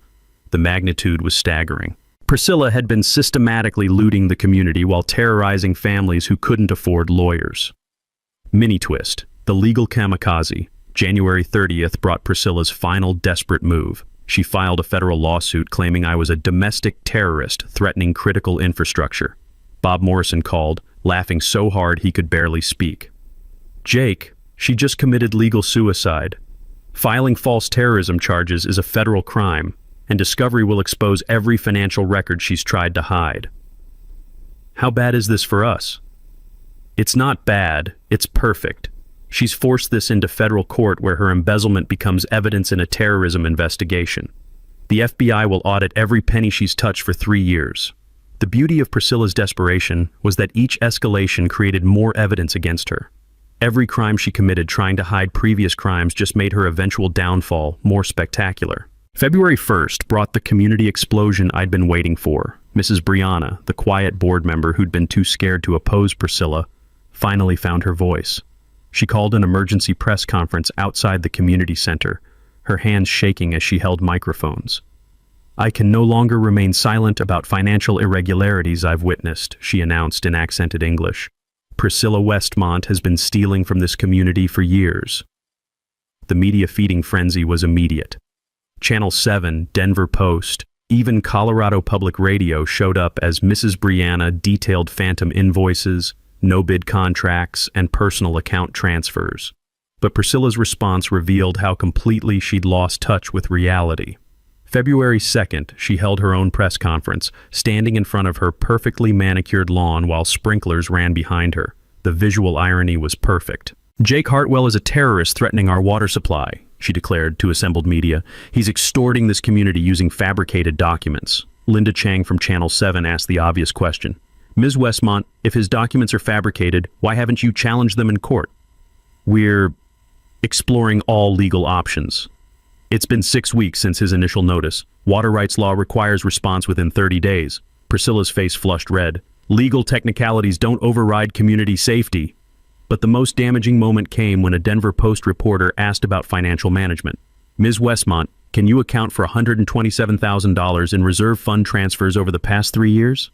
Speaker 2: The magnitude was staggering. Priscilla had been systematically looting the community while terrorizing families who couldn't afford lawyers. Mini twist, the legal kamikaze. January 30th brought Priscilla's final desperate move. She filed a federal lawsuit claiming I was a domestic terrorist threatening critical infrastructure. Bob Morrison called, laughing so hard he could barely speak. "Jake, She just committed legal suicide. Filing false terrorism charges is a federal crime, and discovery will expose every financial record she's tried to hide. How bad is this for us? It's not bad, it's perfect. She's forced this into federal court where her embezzlement becomes evidence in a terrorism investigation. The FBI will audit every penny she's touched for 3 years. The beauty of Priscilla's desperation was that each escalation created more evidence against her. Every crime she committed trying to hide previous crimes just made her eventual downfall more spectacular. February 1st brought the community explosion I'd been waiting for. Mrs. Brianna, the quiet board member who'd been too scared to oppose Priscilla, finally found her voice. She called an emergency press conference outside the community center, her hands shaking as she held microphones. "I can no longer remain silent about financial irregularities I've witnessed," she announced in accented English. "Priscilla Westmont has been stealing from this community for years." The media feeding frenzy was immediate. Channel 7, Denver Post, even Colorado Public Radio showed up as Mrs. Brianna detailed phantom invoices, no-bid contracts, and personal account transfers. But Priscilla's response revealed how completely she'd lost touch with reality. February 2nd, she held her own press conference, standing in front of her perfectly manicured lawn while sprinklers ran behind her. The visual irony was perfect. "Jake Hartwell is a terrorist threatening our water supply," she declared to assembled media. "He's extorting this community using fabricated documents." Linda Chang from Channel 7 asked the obvious question. "Ms. Westmont, if his documents are fabricated, why haven't you challenged them in court?" "We're exploring all legal options. It's been 6 weeks since his initial notice. Water rights law requires response within 30 days. Priscilla's face flushed red. "Legal technicalities don't override community safety." But the most damaging moment came when a Denver Post reporter asked about financial management. "Ms. Westmont, can you account for $127,000 in reserve fund transfers over the past 3 years?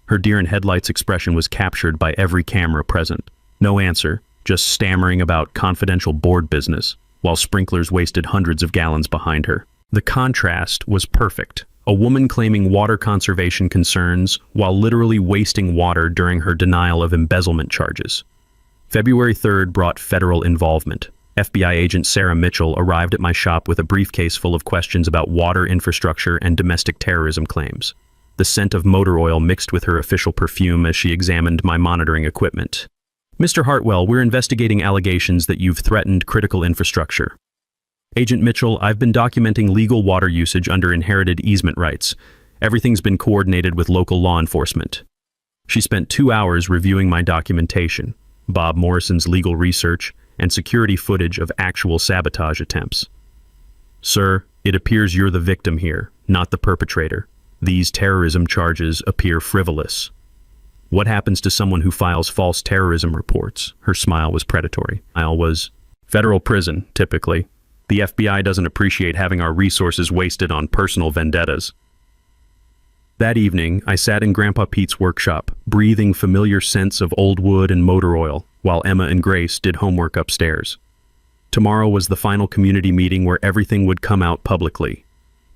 Speaker 2: Her deer-in-headlights expression was captured by every camera present. No answer, just stammering about confidential board business, while sprinklers wasted hundreds of gallons behind her. The contrast was perfect. A woman claiming water conservation concerns while literally wasting water during her denial of embezzlement charges. February 3rd brought federal involvement. FBI agent Sarah Mitchell arrived at my shop with a briefcase full of questions about water infrastructure and domestic terrorism claims. The scent of motor oil mixed with her official perfume as she examined my monitoring equipment. "Mr. Hartwell, we're investigating allegations that you've threatened critical infrastructure." "Agent Mitchell, I've been documenting legal water usage under inherited easement rights. Everything's been coordinated with local law enforcement." She spent 2 hours reviewing my documentation, Bob Morrison's legal research, and security footage of actual sabotage attempts. "Sir, it appears you're the victim here, not the perpetrator. These terrorism charges appear frivolous." "What happens to someone who files false terrorism reports?" Her smile was predatory. Smile was, "Federal prison, typically. The FBI doesn't appreciate having our resources wasted on personal vendettas." That evening, I sat in Grandpa Pete's workshop, breathing familiar scents of old wood and motor oil, while Emma and Grace did homework upstairs. Tomorrow was the final community meeting where everything would come out publicly.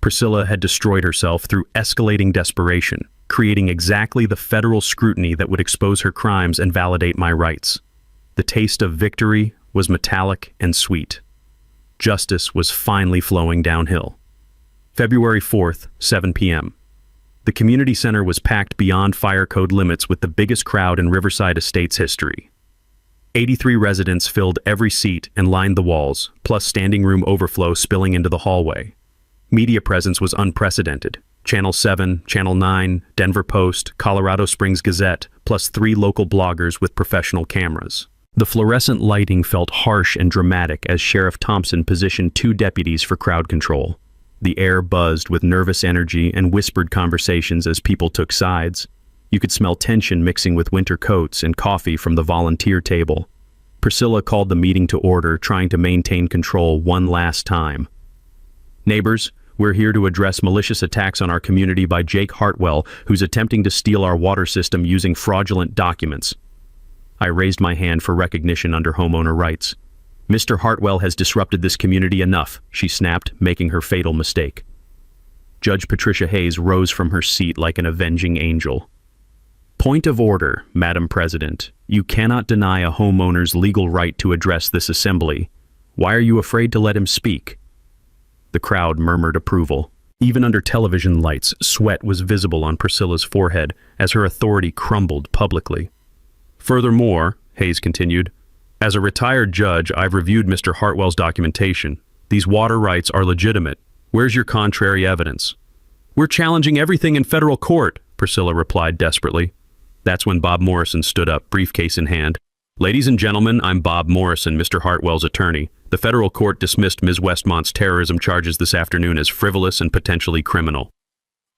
Speaker 2: Priscilla had destroyed herself through escalating desperation, creating exactly the federal scrutiny that would expose her crimes and validate my rights. The taste of victory was metallic and sweet. Justice was finally flowing downhill. February 4th, 7 p.m. The community center was packed beyond fire code limits with the biggest crowd in Riverside Estates history. 83 residents filled every seat and lined the walls, plus standing room overflow spilling into the hallway. Media presence was unprecedented. Channel 7, Channel 9, Denver Post, Colorado Springs Gazette, plus 3 local bloggers with professional cameras. The fluorescent lighting felt harsh and dramatic as Sheriff Thompson positioned 2 deputies for crowd control. The air buzzed with nervous energy and whispered conversations as people took sides. You could smell tension mixing with winter coats and coffee from the volunteer table. Priscilla called the meeting to order, trying to maintain control one last time. "Neighbors, we're here to address malicious attacks on our community by Jake Hartwell, who's attempting to steal our water system using fraudulent documents." I raised my hand for recognition under homeowner rights. "Mr. Hartwell has disrupted this community enough," she snapped, making her fatal mistake. Judge Patricia Hayes rose from her seat like an avenging angel. "Point of order, Madam President. You cannot deny a homeowner's legal right to address this assembly. Why are you afraid to let him speak?" The crowd murmured approval. Even under television lights, sweat was visible on Priscilla's forehead as her authority crumbled publicly. "Furthermore," Hayes continued, "as a retired judge, I've reviewed Mr. Hartwell's documentation. These water rights are legitimate. Where's your contrary evidence?" "We're challenging everything in federal court," Priscilla replied desperately. That's when Bob Morrison stood up, briefcase in hand. "Ladies and gentlemen, I'm Bob Morrison, Mr. Hartwell's attorney. The federal court dismissed Ms. Westmont's terrorism charges this afternoon as frivolous and potentially criminal."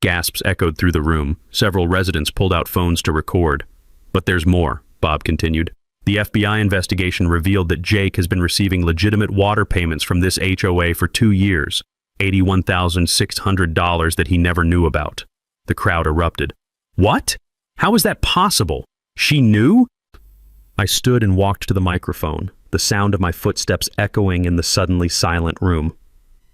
Speaker 2: Gasps echoed through the room. Several residents pulled out phones to record. "But there's more," Bob continued. "The FBI investigation revealed that Jake has been receiving legitimate water payments from this HOA for 2 years, $81,600 that he never knew about." The crowd erupted. "What? How is that possible? She knew?" I stood and walked to the microphone, the sound of my footsteps echoing in the suddenly silent room.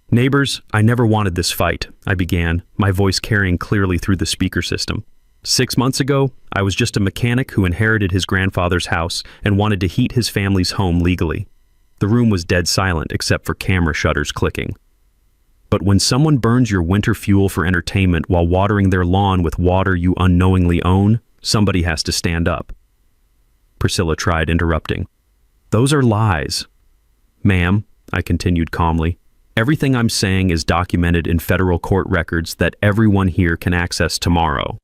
Speaker 2: "Neighbors, I never wanted this fight," I began, my voice carrying clearly through the speaker system. 6 months ago, I was just a mechanic who inherited his grandfather's house and wanted to heat his family's home legally. The room was dead silent except for camera shutters clicking. But when someone burns your winter fuel for entertainment while watering their lawn with water you unknowingly own, somebody has to stand up. Priscilla tried interrupting. "Those are lies." "Ma'am," I continued calmly, "everything I'm saying is documented in federal court records that everyone here can access tomorrow."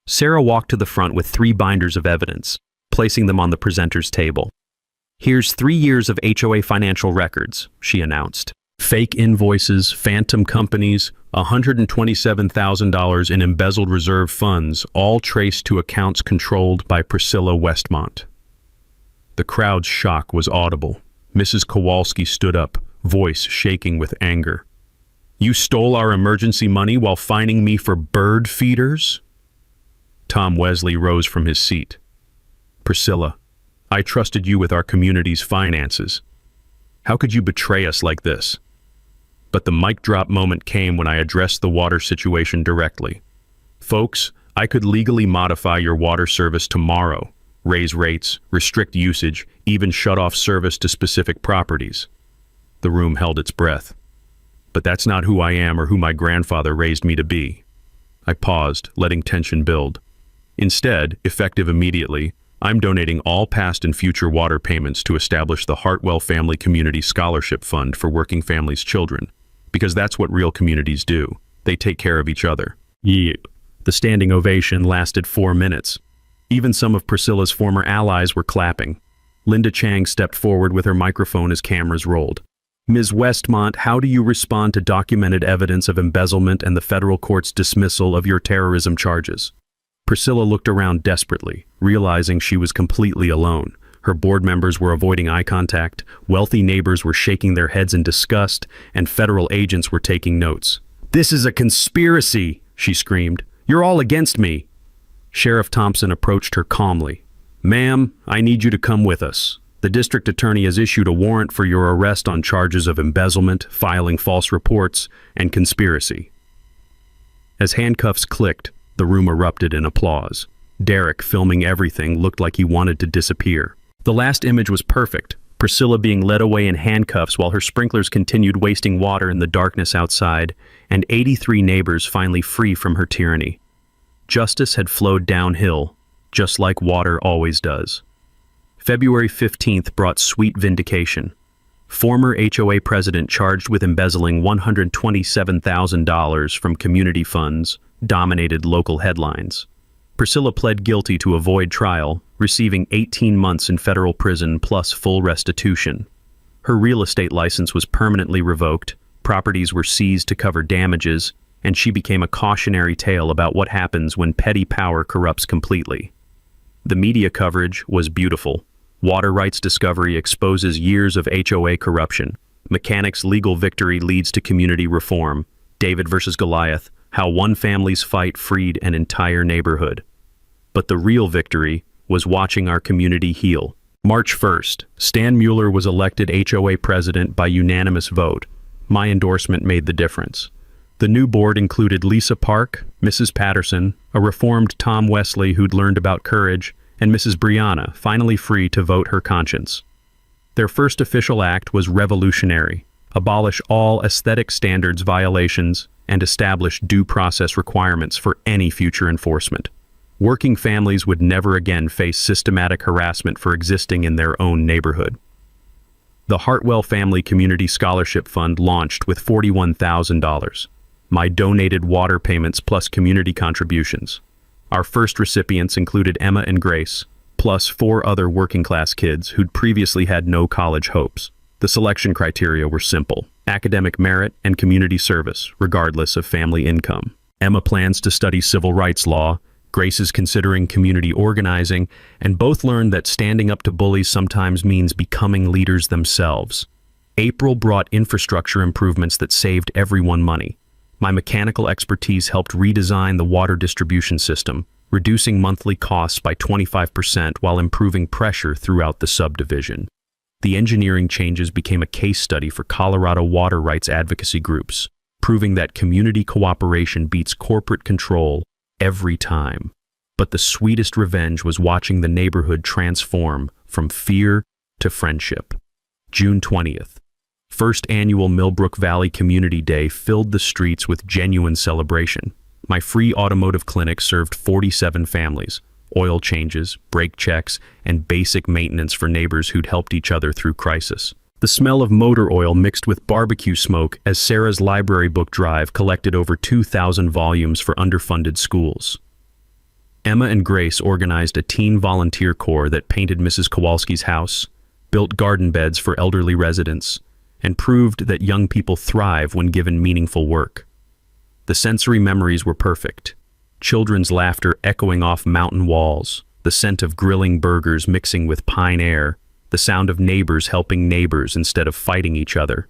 Speaker 2: Sarah walked to the front with 3 binders of evidence, placing them on the presenter's table. "Here's 3 years of HOA financial records," she announced. "Fake invoices, phantom companies, $127,000 in embezzled reserve funds, all traced to accounts controlled by Priscilla Westmont." The crowd's shock was audible. Mrs. Kowalski stood up, voice shaking with anger. "You stole our emergency money while fining me for bird feeders?" Tom Wesley rose from his seat. "Priscilla, I trusted you with our community's finances. How could you betray us like this?" But the mic drop moment came when I addressed the water situation directly. "Folks, I could legally modify your water service tomorrow, raise rates, restrict usage, even shut off service to specific properties." The room held its breath. "But that's not who I am or who my grandfather raised me to be." I paused, letting tension build. "Instead, effective immediately, I'm donating all past and future water payments to establish the Hartwell Family Community Scholarship Fund for working families' children, because that's what real communities do. They take care of each other." Yeah. The standing ovation lasted 4 minutes. Even some of Priscilla's former allies were clapping. Linda Chang stepped forward with her microphone as cameras rolled. "Ms. Westmont, how do you respond to documented evidence of embezzlement and the federal court's dismissal of your terrorism charges?" Priscilla looked around desperately, realizing she was completely alone. Her board members were avoiding eye contact, wealthy neighbors were shaking their heads in disgust, and federal agents were taking notes. "This is a conspiracy!" she screamed. "You're all against me!" Sheriff Thompson approached her calmly. "Ma'am, I need you to come with us. The district attorney has issued a warrant for your arrest on charges of embezzlement, filing false reports, and conspiracy." As handcuffs clicked, the room erupted in applause. Derek, filming everything, looked like he wanted to disappear. The last image was perfect, Priscilla being led away in handcuffs while her sprinklers continued wasting water in the darkness outside, and 83 neighbors finally free from her tyranny. Justice had flowed downhill, just like water always does. February 15th brought sweet vindication. Former HOA president charged with embezzling $127,000 from community funds dominated local headlines. Priscilla pled guilty to avoid trial, receiving 18 months in federal prison plus full restitution. Her real estate license was permanently revoked, properties were seized to cover damages, and she became a cautionary tale about what happens when petty power corrupts completely. The media coverage was beautiful. Water rights discovery exposes years of HOA corruption. Mechanics' legal victory leads to community reform. David versus Goliath, how one family's fight freed an entire neighborhood. But the real victory was watching our community heal. March 1st, Stan Mueller was elected HOA president by unanimous vote. My endorsement made the difference. The new board included Lisa Park, Mrs. Patterson, a reformed Tom Wesley who'd learned about courage, and Mrs. Brianna finally free to vote her conscience. Their first official act was revolutionary: abolish all aesthetic standards violations and establish due process requirements for any future enforcement. Working families would never again face systematic harassment for existing in their own neighborhood. The Hartwell Family Community Scholarship Fund launched with $41,000. My donated water payments plus community contributions. Our first recipients included Emma and Grace, plus 4 other working-class kids who'd previously had no college hopes. The selection criteria were simple: academic merit and community service, regardless of family income. Emma plans to study civil rights law, Grace is considering community organizing, and both learned that standing up to bullies sometimes means becoming leaders themselves. April brought infrastructure improvements that saved everyone money. My mechanical expertise helped redesign the water distribution system, reducing monthly costs by 25% while improving pressure throughout the subdivision. The engineering changes became a case study for Colorado water rights advocacy groups, proving that community cooperation beats corporate control every time. But the sweetest revenge was watching the neighborhood transform from fear to friendship. June 20th. First annual Millbrook Valley Community Day filled the streets with genuine celebration. My free automotive clinic served 47 families, oil changes, brake checks, and basic maintenance for neighbors who'd helped each other through crisis. The smell of motor oil mixed with barbecue smoke as Sarah's library book drive collected over 2,000 volumes for underfunded schools. Emma and Grace organized a teen volunteer corps that painted Mrs. Kowalski's house, built garden beds for elderly residents, and proved that young people thrive when given meaningful work. The sensory memories were perfect. Children's laughter echoing off mountain walls, the scent of grilling burgers mixing with pine air, the sound of neighbors helping neighbors instead of fighting each other.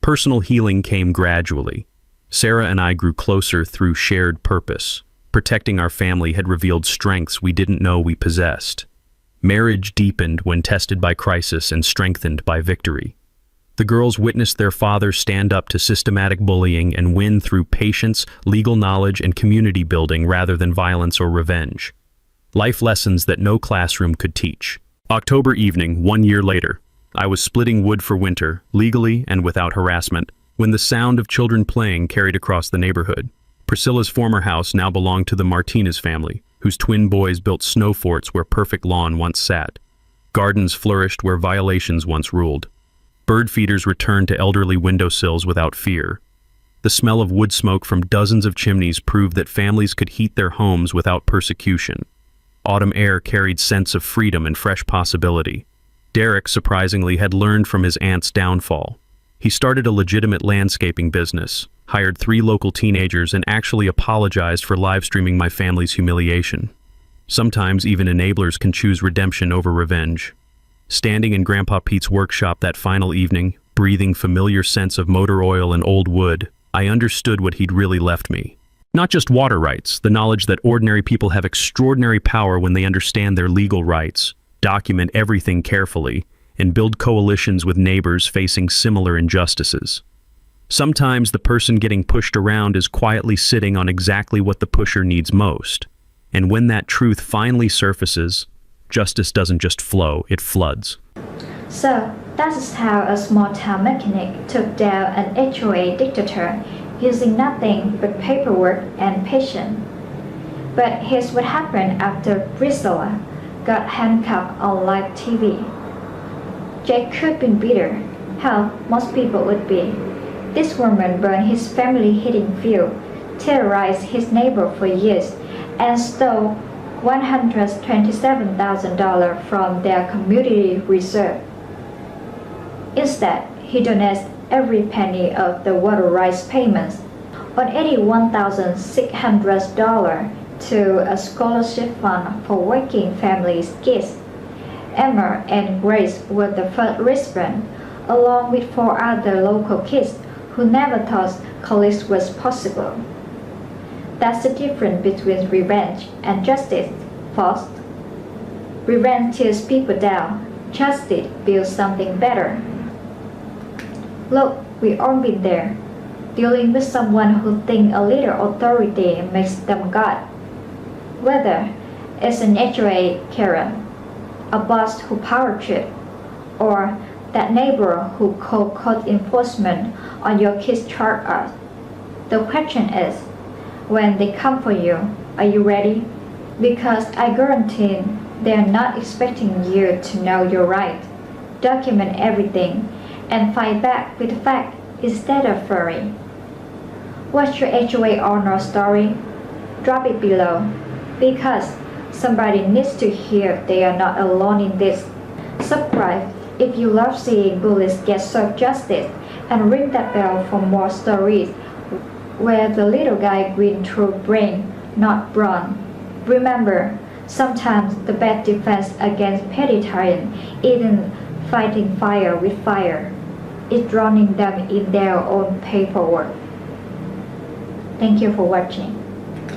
Speaker 2: Personal healing came gradually. Sarah and I grew closer through shared purpose. Protecting our family had revealed strengths we didn't know we possessed. Marriage deepened when tested by crisis and strengthened by victory. The girls witnessed their fathers stand up to systematic bullying and win through patience, legal knowledge, and community building rather than violence or revenge. Life lessons that no classroom could teach. October evening, 1 year later, I was splitting wood for winter, legally and without harassment, when the sound of children playing carried across the neighborhood. Priscilla's former house now belonged to the Martinez family, whose twin boys built snow forts where perfect lawn once sat. Gardens flourished where violations once ruled. Bird feeders returned to elderly windowsills without fear. The smell of wood smoke from dozens of chimneys proved that families could heat their homes without persecution. Autumn air carried sense of freedom and fresh possibility. Derek, surprisingly, had learned from his aunt's downfall. He started a legitimate landscaping business, hired 3 local teenagers, and actually apologized for live streaming my family's humiliation. Sometimes even enablers can choose redemption over revenge. Standing in Grandpa Pete's workshop that final evening, breathing familiar scents of motor oil and old wood, I understood what he'd really left me. Not just water rights, the knowledge that ordinary people have extraordinary power when they understand their legal rights, document everything carefully, and build coalitions with neighbors facing similar injustices. Sometimes the person getting pushed around is quietly sitting on exactly what the pusher needs most. And when that truth finally surfaces, justice doesn't just flow, it floods.
Speaker 3: So, that is how a small-town mechanic took down an HOA dictator using nothing but paperwork and patience. But here's what happened after Priscilla got handcuffed on live TV. Jake could be bitter, how most people would be. This woman burned his family heating fuel, terrorized his neighbor for years, and stole $127,000 from their community reserve. Instead, he donates every penny of the water rights payments, on $81,600 to a scholarship fund for working families' kids. Emma and Grace were the first recipient, along with 4 other local kids who never thought college was possible. That's the difference between revenge and justice, folks. Revenge tears people down. Justice builds something better. Look, we all been there, dealing with someone who thinks a little authority makes them God. Whether is an HOA Karen, a boss who power trip, or that neighbor who called code enforcement on your kids' chart art. The question is, when they come for you, are you ready? Because I guarantee they're not expecting you to know you're right. Document everything and fight back with fact instead of fury. What's your HOA owner story? Drop it below, because somebody needs to hear they are not alone in this. Subscribe if you love seeing bullies get served justice, and ring that bell for more stories where the little guy green through brain, not brawn. Remember, sometimes the best defense against petty tyrants isn't fighting fire with fire. It's drowning them in their own paperwork. Thank you for watching.